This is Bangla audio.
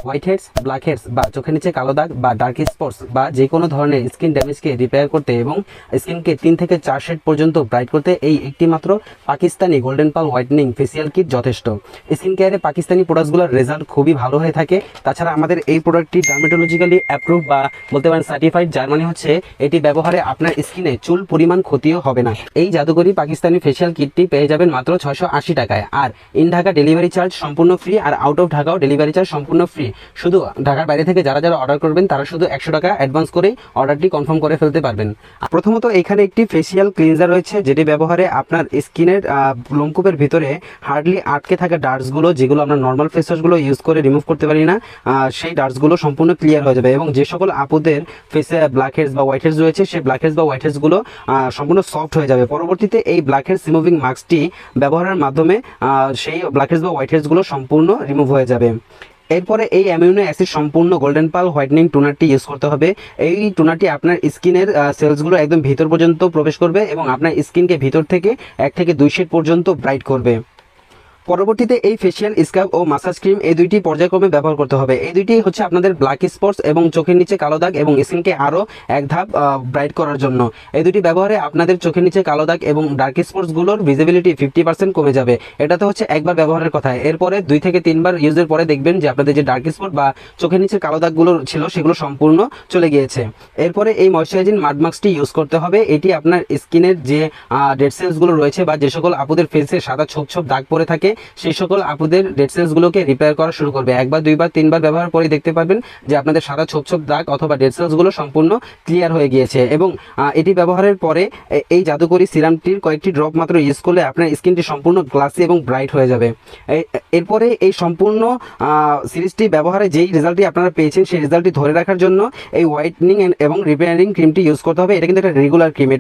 হোয়াইট হেডস, ব্ল্যাক হেডস বা চোখের নিচে কালো দাগ বা ডার্ক স্পটস বা যে কোনো ধরনের স্কিন ড্যামেজকে রিপেয়ার করতে এবং স্কিনকে 3 থেকে 4 শেড পর্যন্ত ব্রাইট করতে এই একটি মাত্র পাকিস্তানি গোল্ডেন পাল হোয়াইটনিং ফেসিয়াল কিট যথেষ্ট। স্কিন কেয়ারে পাকিস্তানি প্রোডাক্টগুলোর রেজাল্ট খুবই ভালো হয়ে থাকে। তাছাড়া আমাদের এই প্রোডাক্টটি ডার্মেটোলজিক্যালি অ্যাপ্রুভ বা বলতে পারেন সার্টিফাইড, যার মানে হচ্ছে এটি ব্যবহারে আপনার স্কিনে চুল পরিমাণ ক্ষতিও হবে না। এই জাদুকরি পাকিস্তানি ফেসিয়াল কিটটি পেয়ে যাবেন মাত্র 680 টাকায়। আর ইন ঢাকা ডেলিভারি চার্জ সম্পূর্ণ ফ্রি, আর আউট অফ ঢাকাও ডেলিভারি চার্জ সম্পূর্ণ ফ্রি। শুধু ঢাকার বাইরে থেকে যারা যারা অর্ডার করবেন তারা শুধু 100 টাকা অ্যাডভান্স করেই অর্ডারটি কনফার্ম করে ফেলতে পারবেন। প্রথমত এখানে একটি ফেসিয়াল ক্লিনজার রয়েছে, যেটি ব্যবহারে আপনার স্কিনের লোমকূপের ভিতরে হার্ডলি আটকে থাকা ডার্টসগুলো, যেগুলো আমরা নর্মাল ফেস ওয়াশগুলো ইউজ করে রিমুভ করতে পারি না, সেই ডার্টসগুলো সম্পূর্ণ ক্লিয়ার হয়ে যাবে। এবং যে সকল আপুদের ফেসে ব্ল্যাক হেডস বা হোয়াইট হেডস রয়েছে, সেই ব্ল্যাক হেডস বা হোয়াইট হেডসগুলো সম্পূর্ণ সফট হয়ে যাবে। পরবর্তীতে এই ব্ল্যাক হেডস রিমুভিং মাস্কটি ব্যবহারের মাধ্যমে সেই ব্ল্যাক হেডস বা হোয়াইট হেডসগুলো সম্পূর্ণ রিমুভ হয়ে যাবে। এরপরে এই অ্যামিনো অ্যাসিড সম্পূর্ণ গোল্ডেন পাল হোয়াইটনিং টোনারটি ইউজ করতে হবে। এই টোনারটি আপনার স্কিনের সেলসগুলো একদম ভিতর পর্যন্ত প্রবেশ করবে এবং আপনার স্কিনকে ভিতর থেকে 1 থেকে 2 শেড পর্যন্ত ব্রাইট করবে। পরবর্তীতে এই ফেসিয়াল স্ক্রাব ও মাসাজ ক্রিম এই দুইটি পর্যায়ক্রমে ব্যবহার করতে হবে। এই দুইটি হচ্ছে আপনাদের ব্ল্যাক স্পটস এবং চোখের নিচে কালো দাগ এবং স্কিনকে আরও এক ধাপ ব্রাইট করার জন্য। এই দুটি ব্যবহারে আপনাদের চোখের নিচে কালো দাগ এবং ডার্ক স্পটসগুলোর ভিজিবিলিটি 50% কমে যাবে। এটা তো হচ্ছে একবার ব্যবহারের কথা। এরপরে 2 থেকে 3 বার ইউজের পরে দেখবেন যে আপনাদের যে ডার্ক স্পট বা চোখের নিচে কালো দাগগুলো ছিল সেগুলো সম্পূর্ণ চলে গিয়েছে। এরপরে এই ময়শ্চারাইজিং মাড মাস্কটি ইউজ করতে হবে। এটি আপনার স্কিনের যে ডেড সেলসগুলো রয়েছে বা যে সকল আপুদের ফেসে সাদা ছোপ ছোপ দাগ পড়ে থাকে, সেই সকল আপুদের ডেড সেলসগুলোকে রিপেয়ার করা শুরু করবে। 1 বার 2 বার 3 বার ব্যবহার করে দেখতে পারবেন যে আপনাদের সাদা ছোপ ছোপ দাগ অথবা ডেড সেলসগুলো সম্পূর্ণ ক্লিয়ার হয়ে গিয়েছে। এবং এটি ব্যবহারের পরে এই জাদুকরি সিরামটির কয়েকটি ড্রপ মাত্র ইউজ করলে আপনার স্কিনটি সম্পূর্ণ গ্লাসি এবং ব্রাইট হয়ে যাবে। এরপরে এই সম্পূর্ণ সিরিজটি ব্যবহারে যেই রেজাল্টটি আপনারা পেয়েছেন সেই রেজাল্টটি ধরে রাখার জন্য এই হোয়াইটনিং এবং রিপেয়ারিং ক্রিমটি ইউজ করতে হবে। এটা কিন্তু একটা রেগুলার ক্রিম।